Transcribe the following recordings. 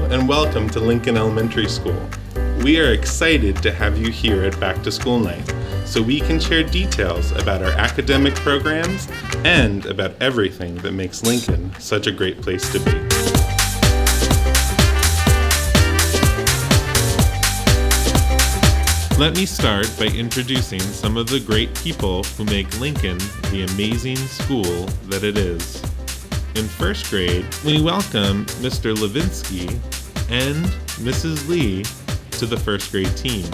and welcome to Lincoln Elementary School. We are excited to have you here at Back to School Night so we can share details about our academic programs and about everything that makes Lincoln such a great place to be. Let me start by introducing some of the great people who make Lincoln the amazing school that it is. In first grade, we welcome Mr. Levinsky and Mrs. Lee to the first grade team.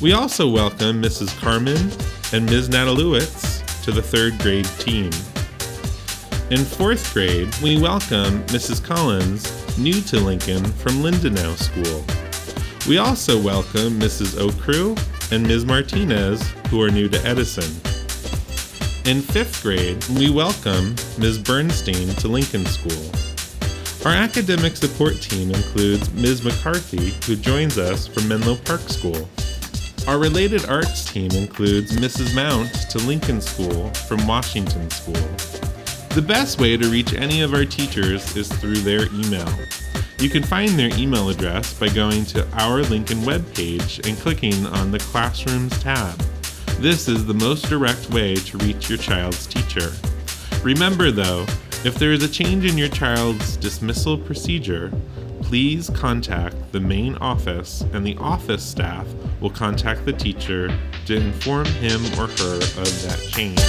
We also welcome Mrs. Carmen and Ms. Natalewicz to the third grade team. In fourth grade, we welcome Mrs. Collins, new to Lincoln from Lindenau School. We also welcome Mrs. Okrew and Ms. Martinez, who are new to Edison. In fifth grade, we welcome Ms. Bernstein to Lincoln School. Our academic support team includes Ms. McCarthy, who joins us from Menlo Park School. Our related arts team includes Mrs. Mount to Lincoln School from Washington School. The best way to reach any of our teachers is through their email. You can find their email address by going to our Lincoln webpage and clicking on the Classrooms tab. This is the most direct way to reach your child's teacher. Remember though, if there is a change in your child's dismissal procedure, please contact the main office and the office staff will contact the teacher to inform him or her of that change.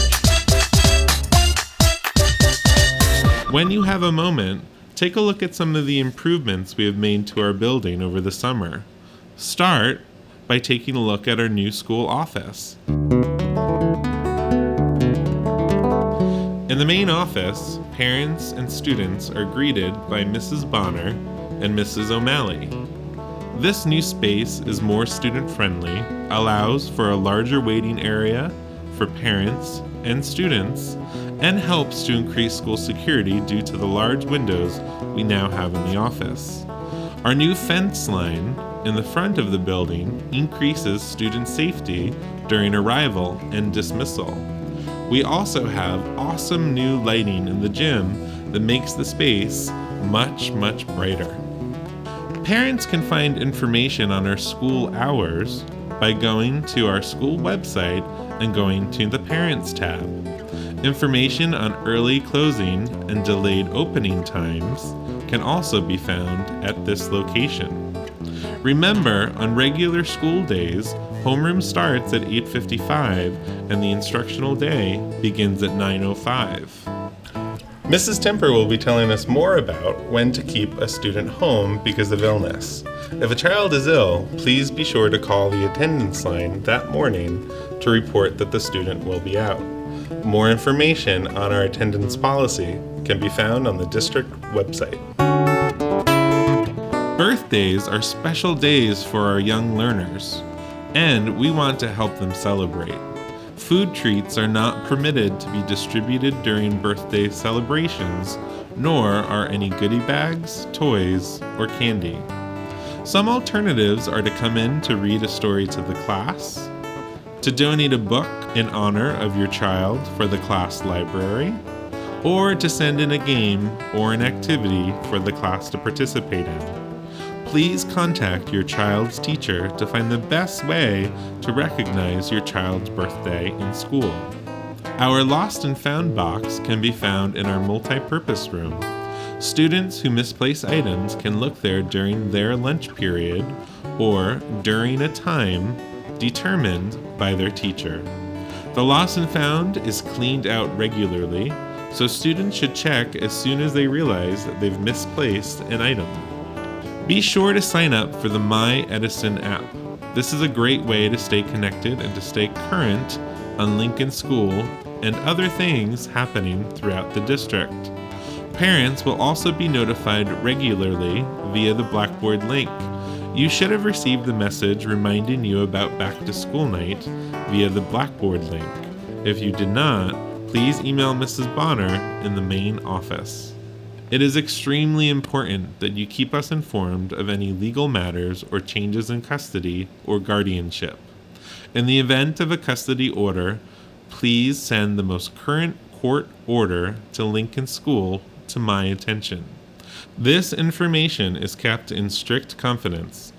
When you have a moment, take a look at some of the improvements we have made to our building over the summer. Start by taking a look at our new school office. In the main office, parents and students are greeted by Mrs. Bonner and Mrs. O'Malley. This new space is more student-friendly, allows for a larger waiting area for parents and students, and helps to increase school security due to the large windows we now have in the office. Our new fence line in the front of the building increases student safety during arrival and dismissal. We also have awesome new lighting in the gym that makes the space much, much brighter. Parents can find information on our school hours by going to our school website and going to the Parents tab. Information on early closing and delayed opening times can also be found at this location. Remember, on regular school days, homeroom starts at 8:55 and the instructional day begins at 9:05. Mrs. Temper will be telling us more about when to keep a student home because of illness. If a child is ill, please be sure to call the attendance line that morning to report that the student will be out. More information on our attendance policy can be found on the district website. Birthdays are special days for our young learners, and we want to help them celebrate. Food treats are not permitted to be distributed during birthday celebrations, nor are any goodie bags, toys, or candy. Some alternatives are to come in to read a story to the class, to donate a book in honor of your child for the class library, or to send in a game or an activity for the class to participate in. Please contact your child's teacher to find the best way to recognize your child's birthday in school. Our Lost and Found box can be found in our multi-purpose room. Students who misplace items can look there during their lunch period or during a time determined by their teacher. The Lost and Found is cleaned out regularly, so students should check as soon as they realize that they've misplaced an item. Be sure to sign up for the My Edison app. This is a great way to stay connected and to stay current on Lincoln School and other things happening throughout the district. Parents will also be notified regularly via the Blackboard link. You should have received the message reminding you about Back to School Night via the Blackboard link. If you did not, please email Mrs. Bonner in the main office. It is extremely important that you keep us informed of any legal matters or changes in custody or guardianship. In the event of a custody order, please send the most current court order to Lincoln School to my attention. This information is kept in strict confidence,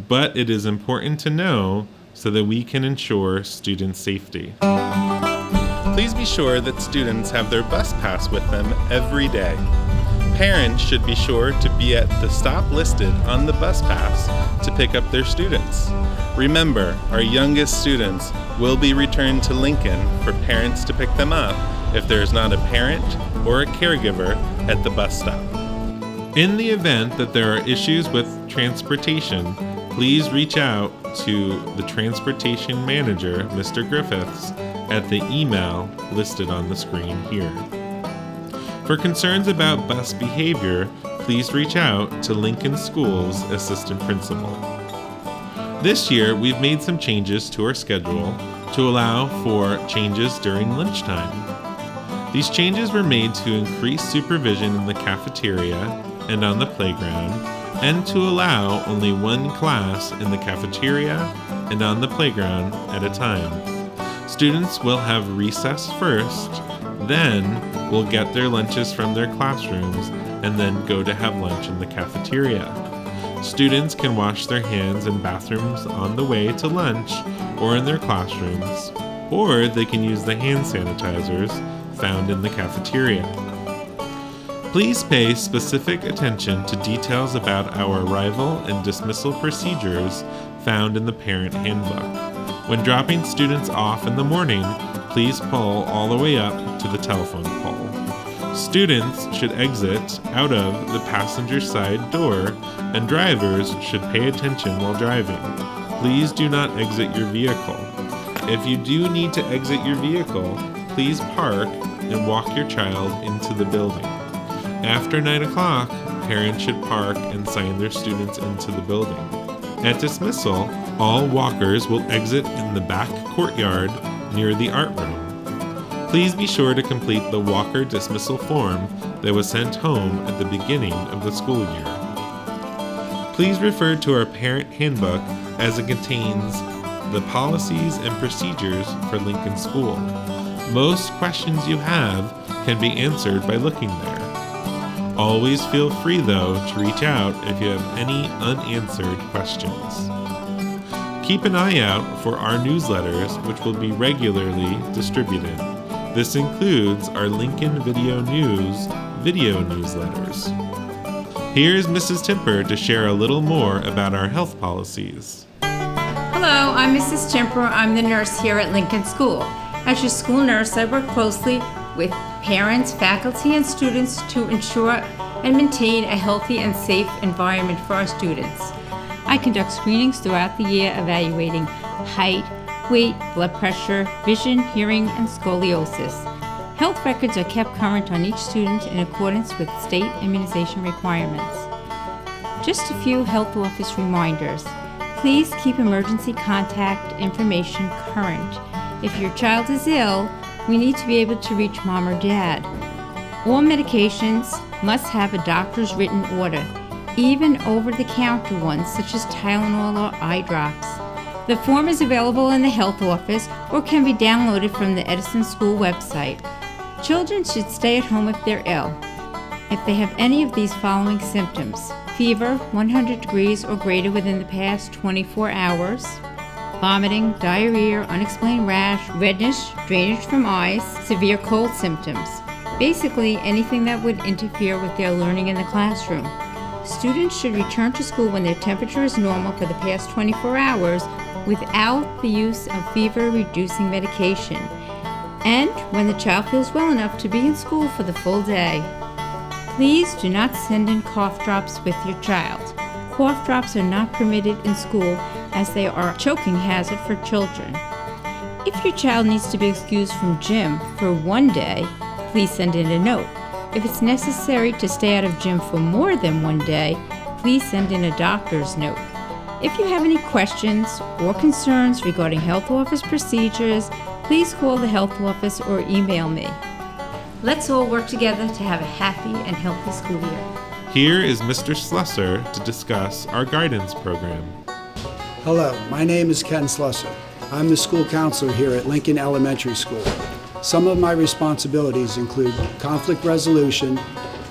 but it is important to know so that we can ensure student safety. Please be sure that students have their bus pass with them every day. Parents should be sure to be at the stop listed on the bus pass to pick up their students. Remember, our youngest students will be returned to Lincoln for parents to pick them up if there is not a parent or a caregiver at the bus stop. In the event that there are issues with transportation, please reach out to the transportation manager, Mr. Griffiths, at the email listed on the screen here. For concerns about bus behavior, please reach out to Lincoln School's assistant principal. This year, we've made some changes to our schedule to allow for changes during lunchtime. These changes were made to increase supervision in the cafeteria and on the playground, and to allow only one class in the cafeteria and on the playground at a time. Students will have recess first, then will get their lunches from their classrooms, and then go to have lunch in the cafeteria. Students can wash their hands in bathrooms on the way to lunch or in their classrooms, or they can use the hand sanitizers found in the cafeteria. Please pay specific attention to details about our arrival and dismissal procedures found in the parent handbook. When dropping students off in the morning, please pull all the way up to the telephone pole. Students should exit out of the passenger side door, and drivers should pay attention while driving. Please do not exit your vehicle. If you do need to exit your vehicle, please park and walk your child into the building. After 9 o'clock, parents should park and sign their students into the building. At dismissal, all walkers will exit in the back courtyard near the art room. Please be sure to complete the walker dismissal form that was sent home at the beginning of the school year. Please refer to our parent handbook as it contains the policies and procedures for Lincoln School. Most questions you have can be answered by looking there. Always feel free, though, to reach out if you have any unanswered questions. Keep an eye out for our newsletters, which will be regularly distributed. This includes our Lincoln Video News video newsletters. Here's Mrs. Timper to share a little more about our health policies. Hello, I'm Mrs. Timper. I'm the nurse here at Lincoln School. As your school nurse, I work closely with parents, faculty, and students to ensure and maintain a healthy and safe environment for our students. I conduct screenings throughout the year evaluating height, weight, blood pressure, vision, hearing, and scoliosis. Health records are kept current on each student in accordance with state immunization requirements. Just a few health office reminders. Please keep emergency contact information current. If your child is ill, we need to be able to reach mom or dad. All medications must have a doctor's written order, even over-the-counter ones such as Tylenol or eye drops. The form is available in the health office or can be downloaded from the Edison school website. Children should stay at home if they're ill. If they have any of these following symptoms: fever, 100 degrees or greater within the past 24 hours, vomiting, diarrhea, unexplained rash, redness, drainage from eyes, severe cold symptoms. Basically, anything that would interfere with their learning in the classroom. Students should return to school when their temperature is normal for the past 24 hours without the use of fever-reducing medication, and when the child feels well enough to be in school for the full day. Please do not send in cough drops with your child. Cough drops are not permitted in school as they are a choking hazard for children. If your child needs to be excused from gym for one day, please send in a note. If it's necessary to stay out of gym for more than one day, please send in a doctor's note. If you have any questions or concerns regarding health office procedures, please call the health office or email me. Let's all work together to have a happy and healthy school year. Here is Mr. Slusser to discuss our guidance program. Hello, my name is Ken Slusser. I'm the school counselor here at Lincoln Elementary School. Some of my responsibilities include conflict resolution,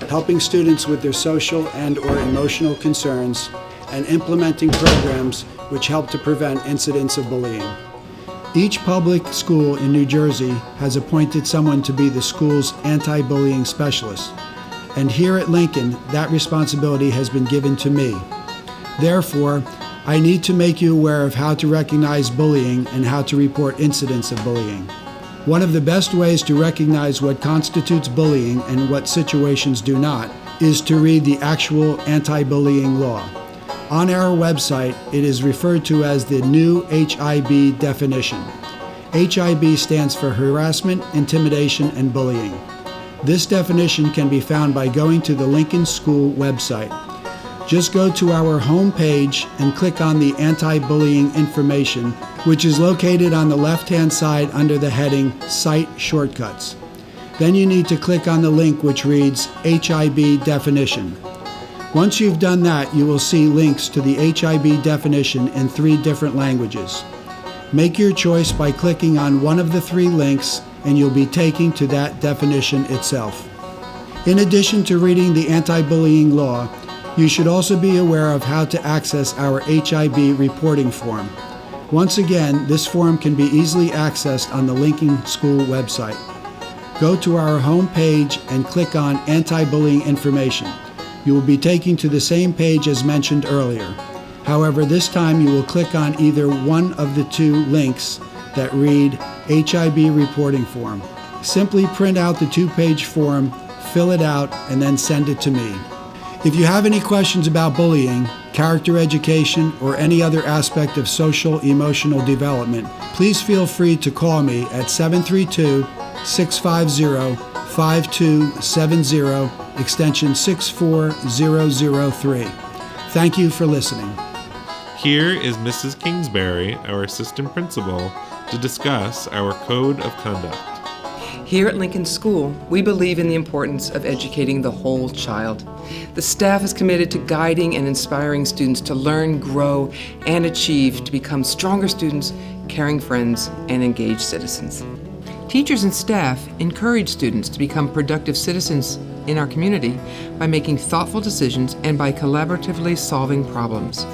helping students with their social and/or emotional concerns, and implementing programs which help to prevent incidents of bullying. Each public school in New Jersey has appointed someone to be the school's anti-bullying specialist, and here at Lincoln, that responsibility has been given to me. Therefore, I need to make you aware of how to recognize bullying and how to report incidents of bullying. One of the best ways to recognize what constitutes bullying and what situations do not is to read the actual anti-bullying law. On our website, it is referred to as the new HIB definition. HIB stands for harassment, intimidation, and bullying. This definition can be found by going to the Lincoln School website. Just go to our home page and click on the anti-bullying information, which is located on the left-hand side under the heading Site Shortcuts. Then you need to click on the link which reads HIB definition. Once you've done that, you will see links to the HIB definition in 3 different languages. Make your choice by clicking on one of the 3 links and you'll be taken to that definition itself. In addition to reading the anti-bullying law, you should also be aware of how to access our HIB reporting form. Once again, this form can be easily accessed on the Lincoln School website. Go to our home page and click on anti-bullying information. You will be taken to the same page as mentioned earlier. However, this time you will click on either one of the 2 links that read HIB reporting form. Simply print out the 2-page form, fill it out, and then send it to me. If you have any questions about bullying, character education, or any other aspect of social emotional development, please feel free to call me at 732-650-5270, extension 64003. Thank you for listening. Here is Mrs. Kingsbury, our assistant principal, to discuss our code of conduct. Here at Lincoln School, we believe in the importance of educating the whole child. The staff is committed to guiding and inspiring students to learn, grow, and achieve to become stronger students, caring friends, and engaged citizens. Teachers and staff encourage students to become productive citizens in our community by making thoughtful decisions and by collaboratively solving problems.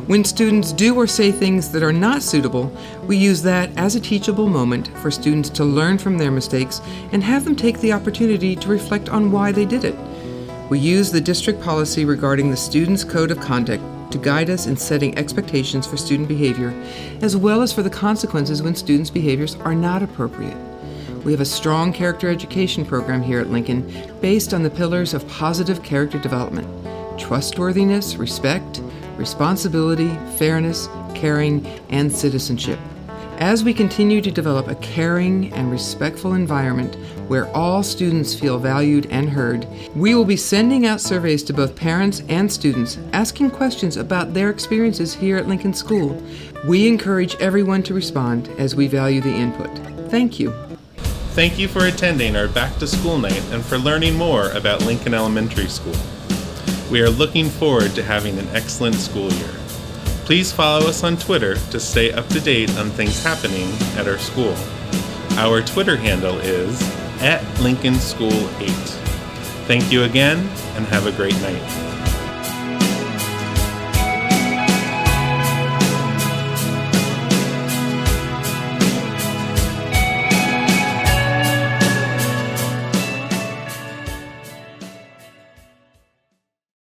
When students do or say things that are not suitable, we use that as a teachable moment for students to learn from their mistakes and have them take the opportunity to reflect on why they did it. We use the district policy regarding the student's code of conduct to guide us in setting expectations for student behavior, as well as for the consequences when students' behaviors are not appropriate. We have a strong character education program here at Lincoln based on the pillars of positive character development: trustworthiness, respect, responsibility, fairness, caring, and citizenship. As we continue to develop a caring and respectful environment where all students feel valued and heard, we will be sending out surveys to both parents and students asking questions about their experiences here at Lincoln School. We encourage everyone to respond as we value the input. Thank you. Thank you for attending our Back to School Night and for learning more about Lincoln Elementary School. We are looking forward to having an excellent school year. Please follow us on Twitter to stay up to date on things happening at our school. Our Twitter handle is @LincolnSchool8. Thank you again and have a great night.